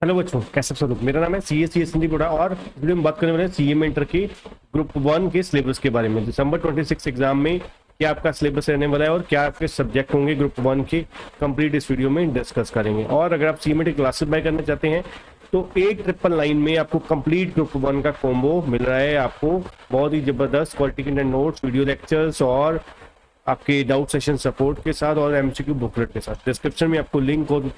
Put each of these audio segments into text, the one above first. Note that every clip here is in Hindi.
हेलो बच्चों, कैसे सब लोग। मेरा नाम है सी एस संदीप बड़ा और इस वीडियो में बात करने वाले हैं सीए में इंटर की ग्रुप 1 के सिलेबस के बारे में। दिसंबर 26 एग्जाम में क्या आपका सिलेबस रहने वाला है और क्या आपके सब्जेक्ट होंगे ग्रुप 1 के, कंप्लीट इस वीडियो में डिस्कस करेंगे। और अगर आप सीएमएटी क्लासेस बाय करना चाहते हैं तो 8999 में आपको कंप्लीट ग्रुप 1 का कॉम्बो मिल रहा है। आपको बहुत ही जबरदस्त क्वालिटी के नोट्स, वीडियो लेक्चर्स और आपके डाउट सेशन सपोर्ट के साथ और एमसीक्यू बुकलेट के साथ। डिस्क्रिप्शन में आपको लिंक और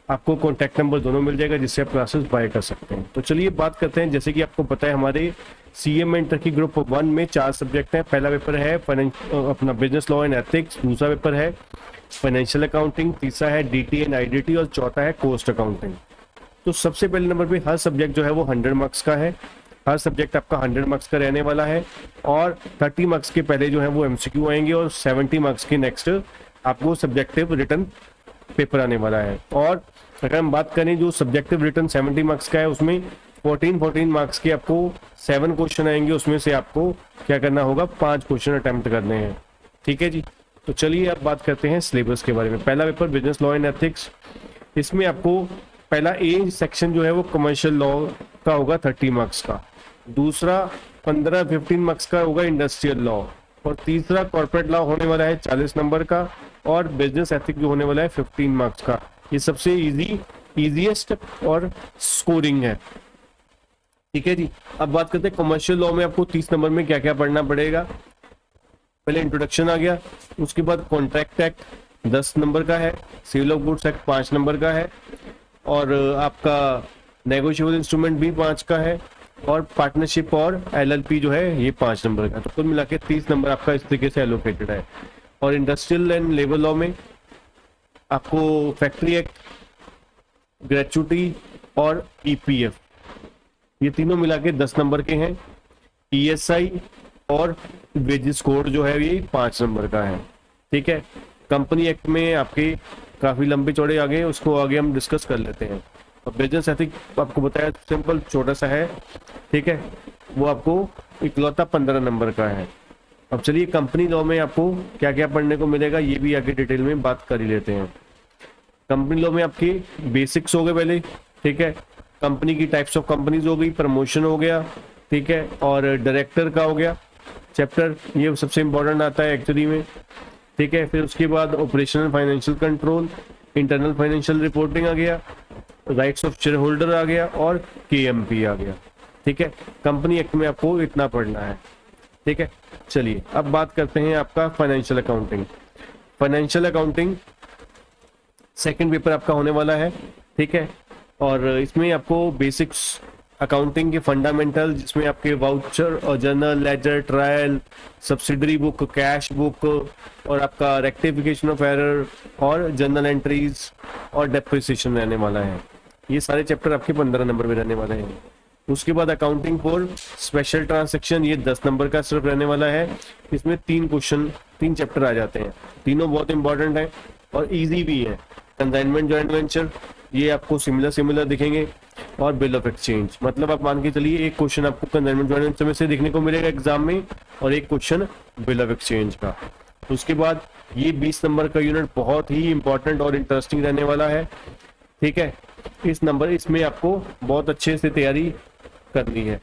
आपको कॉन्टैक्ट नंबर दोनों मिल जाएगा जिससे आप क्लासेस बाय कर सकते हैं। तो चलिए बात करते हैं। जैसे कि आपको पता है हमारे सीएम इंटर की ग्रुप 1 में 4 सब्जेक्ट हैं। पहला पेपर है अपना बिजनेस लॉ एंड एथिक्स, दूसरा पेपर है फाइनेंशियल अकाउंटिंग, तीसरा है डीटी एंड आईडीटी और चौथा है कॉस्ट अकाउंटिंग। तो सबसे पहले नंबर पे हर सब्जेक्ट जो है वो 100 मार्क्स का है। हर सब्जेक्ट आपका 100 मार्क्स का रहने वाला है और 30 मार्क्स के पहले जो है वो एमसीक्यू आएंगे और 70 मार्क्स के नेक्स्ट आपको सब्जेक्टिव रिटर्न पेपर आने वाला है। और अगर हम बात करें जो सब्जेक्टिव रिटर्न 70 मार्क्स का है उसमें 14 मार्क्स के आपको 7 क्वेश्चन आएंगे। उसमें से आपको क्या करना होगा, 5 क्वेश्चन अटेम्प्ट करने हैं। ठीक है जी। तो चलिए अब बात करते हैं सिलेबस के बारे में। पहला paper business law and ethics, इसमें आपको पहला ए सेक्शन जो है वो कमर्शियल लॉ का होगा 30 मार्क्स का, दूसरा 15 मार्क्स का होगा इंडस्ट्रियल लॉ और तीसरा कॉर्पोरेट लॉ होने वाला है 40 नंबर का और बिजनेस एथिक जो होने वाला है 15 मार्क्स का। ये सबसे इजीएस्ट और स्कोरिंग है। ठीक है जी। अब बात करते हैं कमर्शियल लॉ में आपको 30 नंबर में क्या क्या पढ़ना पड़ेगा। पहले इंट्रोडक्शन आ गया, उसके बाद कॉन्ट्रैक्ट एक्ट 10 नंबर का है, sale of goods act 5 number का है और आपका नेगोशिएबल इंस्ट्रूमेंट भी 5 का है और पार्टनरशिप और एलएलपी जो है ये 5 नंबर का। तो कुल मिला के 30 नंबर आपका इस तरीके से एलोकेटेड है। और इंडस्ट्रियल एंड लेबर लॉ में आपको फैक्ट्री एक्ट, ग्रेचुटी और ईपीएफ ये तीनों मिला के 10 नंबर के हैं। ईएसआई और वेजेस कोड जो है ये 5 नंबर का है। ठीक है। कंपनी एक्ट में आपके काफी लंबे चौड़े आगे, उसको आगे हम डिस्कस कर लेते हैं। और बिजनेस एथिक आपको बताया सिंपल छोटा सा है। ठीक है। वो आपको इकलौता 15 नंबर का है। अब चलिए कंपनी लॉ में आपको क्या क्या पढ़ने को मिलेगा ये भी आगे डिटेल में बात कर ही लेते हैं। कंपनी लॉ में आपके बेसिक्स हो गए पहले। ठीक है। कंपनी की टाइप्स ऑफ कंपनीज हो गई, प्रमोशन हो गया। ठीक है। और डायरेक्टर का हो गया चैप्टर, ये सबसे इंपॉर्टेंट आता है एक्चुअली में। ठीक है। फिर उसके बाद operational financial control, internal financial reporting आ गया, राइट्स ऑफ शेयर होल्डर आ गया और केएमपी आ गया। ठीक है। कंपनी एक्ट में आपको इतना पढ़ना है। ठीक है। चलिए अब बात करते हैं आपका financial accounting. Financial accounting second paper आपका होने वाला है। ठीक है। और इसमें आपको बेसिक्स अकाउंटिंग के फंडामेंटल, जिसमें आपके वाउचर और journal, ledger, trial, subsidiary book, cash book और आपका रेक्टिफिकेशन ऑफ एरर और जर्नल एंट्रीज और डेप्रिसिएशन रहने वाला है। ये सारे चैप्टर आपके 15 नंबर में रहने वाले हैं। उसके बाद अकाउंटिंग फॉर स्पेशल ट्रांजैक्शन, ये 10 नंबर का सिर्फ रहने वाला है। इसमें 3 चैप्टर आ जाते हैं, तीनों बहुत इंपॉर्टेंट है और इजी भी है। कंसाइनमेंट जॉइंट वेंचर ये आपको सिमिलर दिखेंगे और बिल ऑफ एक्सचेंज, मतलब आप मान के चलिए एक क्वेश्चन आपको कंसाइनमेंट जॉइंट वेंचर में से देखने को मिलेगा एग्जाम में और एक क्वेश्चन बिल ऑफ एक्सचेंज का। उसके बाद ये 20 नंबर का यूनिट बहुत ही इंपॉर्टेंट और इंटरेस्टिंग रहने वाला है। ठीक है। इसमें आपको बहुत अच्छे से तैयारी करनी है।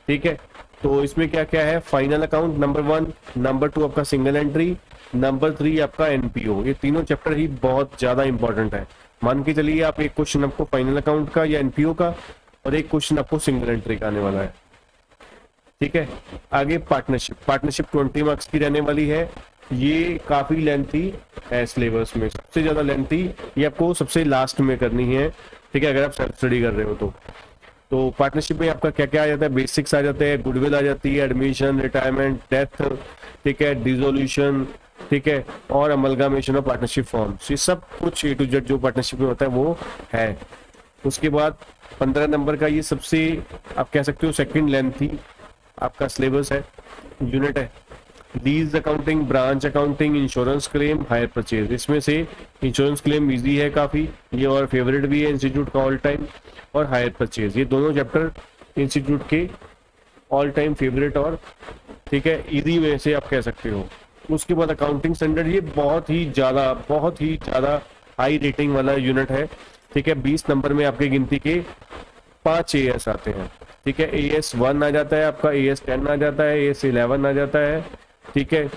ठीक है। तो इसमें क्या क्या है, फाइनल अकाउंट नंबर 1, नंबर 2 आपका सिंगल एंट्री, नंबर 3 आपका एनपीओ। ये तीनों चैप्टर ही बहुत ज्यादा इंपॉर्टेंट है। मान के चलिए आप एक क्वेश्चन आपको फाइनल अकाउंट का या एनपीओ का और एक क्वेश्चन आपको सिंगल एंट्री का आने वाला है। ठीक है। आगे पार्टनरशिप 20 मार्क्स की रहने वाली है। ये काफी लेंथी है, सिलेबस में सबसे ज्यादा लेंथी, ये आपको सबसे लास्ट में करनी है। ठीक है। अगर आप सेल्फ स्टडी कर रहे हो तो पार्टनरशिप में आपका क्या क्या आ जाता है, बेसिक्स आ जाते हैं, गुडविल आ जाती है, एडमिशन, रिटायरमेंट, डेथ, ठीक है, डिसोल्यूशन, ठीक है, और अमलगामेशन ऑफ पार्टनरशिप फॉर्म्स। ये सब कुछ A to Z जो पार्टनरशिप में होता है वो है। उसके बाद 15 नंबर का ये सबसे आप कह सकते हो सेकंड लेंथी आपका सिलेबस है, यूनिट है। Lease accounting, branch accounting, insurance claim, hire purchase. इसमें से इंश्योरेंस क्लेम इजी है काफी, ये और फेवरेट भी है इंस्टीट्यूट का ऑल टाइम। और हायर परचेज, ये दोनों चैप्टर इंस्टीट्यूट के ऑल टाइम फेवरेट और ठीक है इजी में से आप कह सकते हो। उसके बाद अकाउंटिंग स्टैंडर्ड, ये बहुत ही ज्यादा हाई रेटिंग वाला यूनिट है। ठीक है। 20 नंबर में आपके गिनती के 5 AS आते हैं, ठीक है। AS1 आ जाता है आपका, AS10 आ जाता है, AS11 आ जाता है, ठीक है।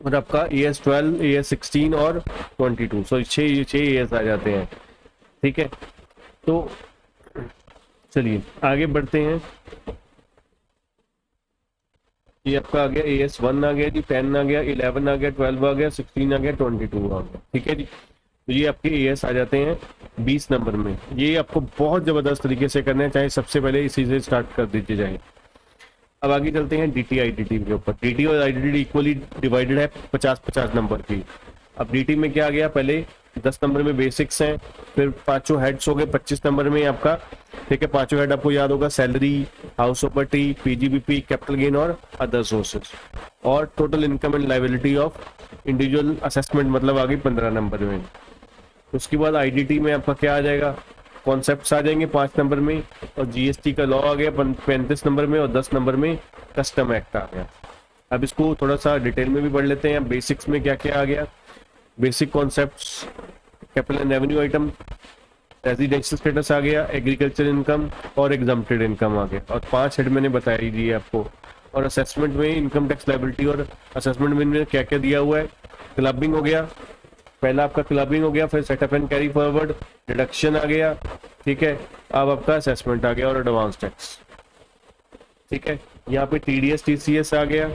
और आपका AS12, AS16 और 22, सो 6 AS आ जाते हैं, ठीक है। तो चलिए आगे बढ़ते हैं। ये आपका आ गया AS1 आ गया जी, 10 आ गया, 11 आ गया, 12 आ गया, 16 आ गया, 22 आ गया, ठीक है जी। तो ये आपके AS आ जाते हैं 20 नंबर में। ये आपको बहुत जबरदस्त तरीके से करना है, चाहे सबसे पहले इसी से स्टार्ट कर दीजिए जाए। अब आगे चलते हैं DT IDT के ऊपर। DT और IDT इक्वली डिवाइडेड है 50-50 नंबर की। अब DT में क्या आ गया, पहले 10 नंबर में बेसिक्स हैं, फिर पांचों हेड्स हो गए 25 नंबर में आपका, ठीक है। पांचों हेड आपको याद होगा, salary, house property, PGBP, capital gain और अदर सोर्सेस। और total income and liability of individual assessment मतलब आ गई 15 नंबर में। उसके बाद IDT में आपका क्या आ जाएगा, कॉन्सेप्ट्स आ जाएंगे 5 नंबर में, और GST का लॉ आ गया 35 नंबर में, और 10 नंबर में कस्टम एक्ट आ गया। अब इसको थोड़ा सा डिटेल में भी पढ़ लेते हैं। बेसिक्स में क्या क्या आ गया, basic concepts, capital and revenue item, residential status आ गया, एग्रीकल्चर इनकम और एग्जम्प्टेड इनकम आ गया, और 5 हेड मैंने बता ही दिए आपको। और असेसमेंट में इनकम टैक्स लायबिलिटी और असेसमेंट में क्या क्या दिया हुआ है। क्लबिंग हो गया, पहला आपका क्लबिंग हो गया, फिर set off and carry forward, deduction आ गया, ठीक है। अब आपका असेसमेंट आ गया और एडवांस टैक्स, ठीक है। यहाँ पे TDS TCS आ गया।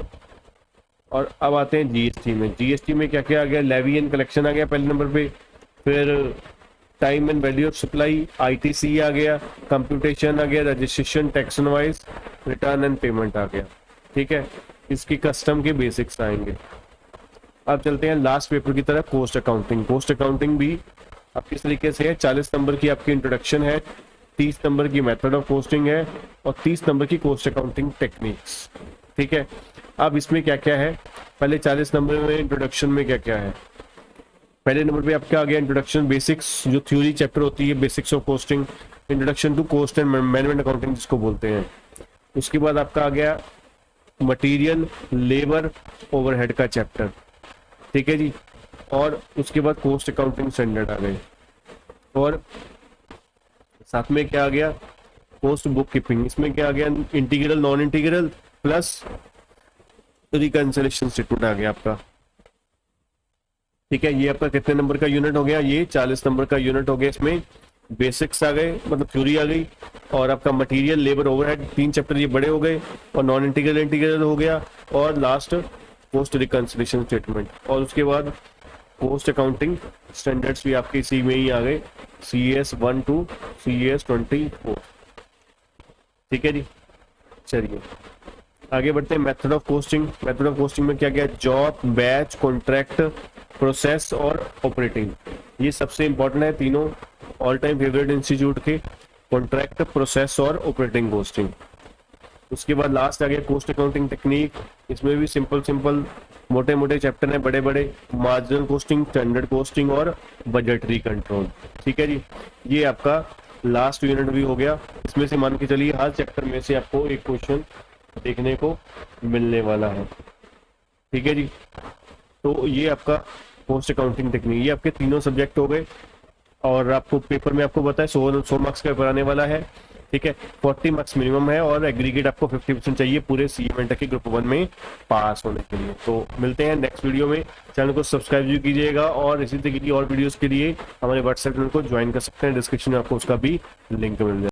और अब आते हैं GST में। GST में क्या क्या आ गया, लेवी एंड कलेक्शन आ गया पहले नंबर पे, फिर time and value of supply, ITC आ गया, कंप्यूटेशन आ गया, registration, tax wise, return and payment आ गया, ठीक है। इसकी कस्टम के बेसिक्स आएंगे। अब चलते हैं लास्ट पेपर की तरफ, कॉस्ट अकाउंटिंग। कॉस्ट अकाउंटिंग भी अब किस तरीके से है, 40 नंबर की आपकी इंट्रोडक्शन है, 30 नंबर की मेथड ऑफ कॉस्टिंग है, और 30 नंबर की कॉस्ट अकाउंटिंग टेक्निक्स, ठीक है। अब इसमें क्या क्या है, पहले 40 नंबर में इंट्रोडक्शन में क्या क्या है। पहले नंबर पे आपका आ गया इंट्रोडक्शन बेसिक्स, जो थ्योरी चैप्टर होती है, basics of costing, introduction to cost and management accounting जिसको बोलते हैं। उसके बाद आपका आ गया मटेरियल, लेबर, ओवरहेड का चैप्टर, ठीक है जी। और उसके बाद कॉस्ट अकाउंटिंग स्टैंडर्ड आ गए, और साथ में क्या आ गया, कॉस्ट बुक कीपिंग। इसमें क्या आ गया, integral, non integral plus reconciliation statement आ गया आपका, ठीक है। ये आपका कितने नंबर का यूनिट हो गया, ये 40 नंबर का यूनिट हो गया। इसमें बेसिक्स आ गए, मतलब थ्योरी आ गई, और आपका मटेरियल, लेबर, ओवरहेड, 3 चैप्टर ये बड़े हो गए, और नॉन इंटीग्रल इंटीग्रल हो गया, और लास्ट कॉस्ट रिकंसिलिएशन स्टेटमेंट। और उसके बाद कॉस्ट अकाउंटिंग स्टैंडर्ड्स भी आपके इसी में ही आ गए, CAS 1 to CAS 24, ठीक है जी। चलिए आगे बढ़ते हैं, method of costing. Method of costing में क्या क्या, जॉब, बैच, कॉन्ट्रैक्ट, प्रोसेस और ऑपरेटिंग। ये सबसे इंपॉर्टेंट है तीनों, ऑल टाइम फेवरेट इंस्टीट्यूट के, कॉन्ट्रैक्ट, प्रोसेस और ऑपरेटिंग कॉस्टिंग। उसके बाद लास्ट आ गया कॉस्ट अकाउंटिंग टेक्निक। इसमें भी सिंपल मोटे मोटे चैप्टर हैं, बड़े बड़े, मार्जिनल कॉस्टिंग, स्टैंडर्ड कॉस्टिंग और बजटरी कंट्रोल, ठीक है जी। ये आपका लास्ट यूनिट भी हो गया। इसमें से मान के चलिए हर चैप्टर में से आपको एक क्वेश्चन देखने को मिलने वाला है, ठीक है जी। तो ये आपका कॉस्ट अकाउंटिंग टेक्निक, ये आपके तीनों सब्जेक्ट हो गए, और आपको पेपर में आपको बताया 100 मार्क्स का पेपर आने वाला है, ठीक है। 40 मार्क्स मिनिमम है, और एग्रीगेट आपको 50% चाहिए पूरे CA के ग्रुप 1 में पास होने के लिए। तो मिलते हैं नेक्स्ट वीडियो में। चैनल को सब्सक्राइब भी कीजिएगा, और इसी तरीके की और वीडियोस के लिए हमारे व्हाट्सएप चैनल को ज्वाइन कर सकते हैं, डिस्क्रिप्शन में आपको उसका भी लिंक मिल जाएगा।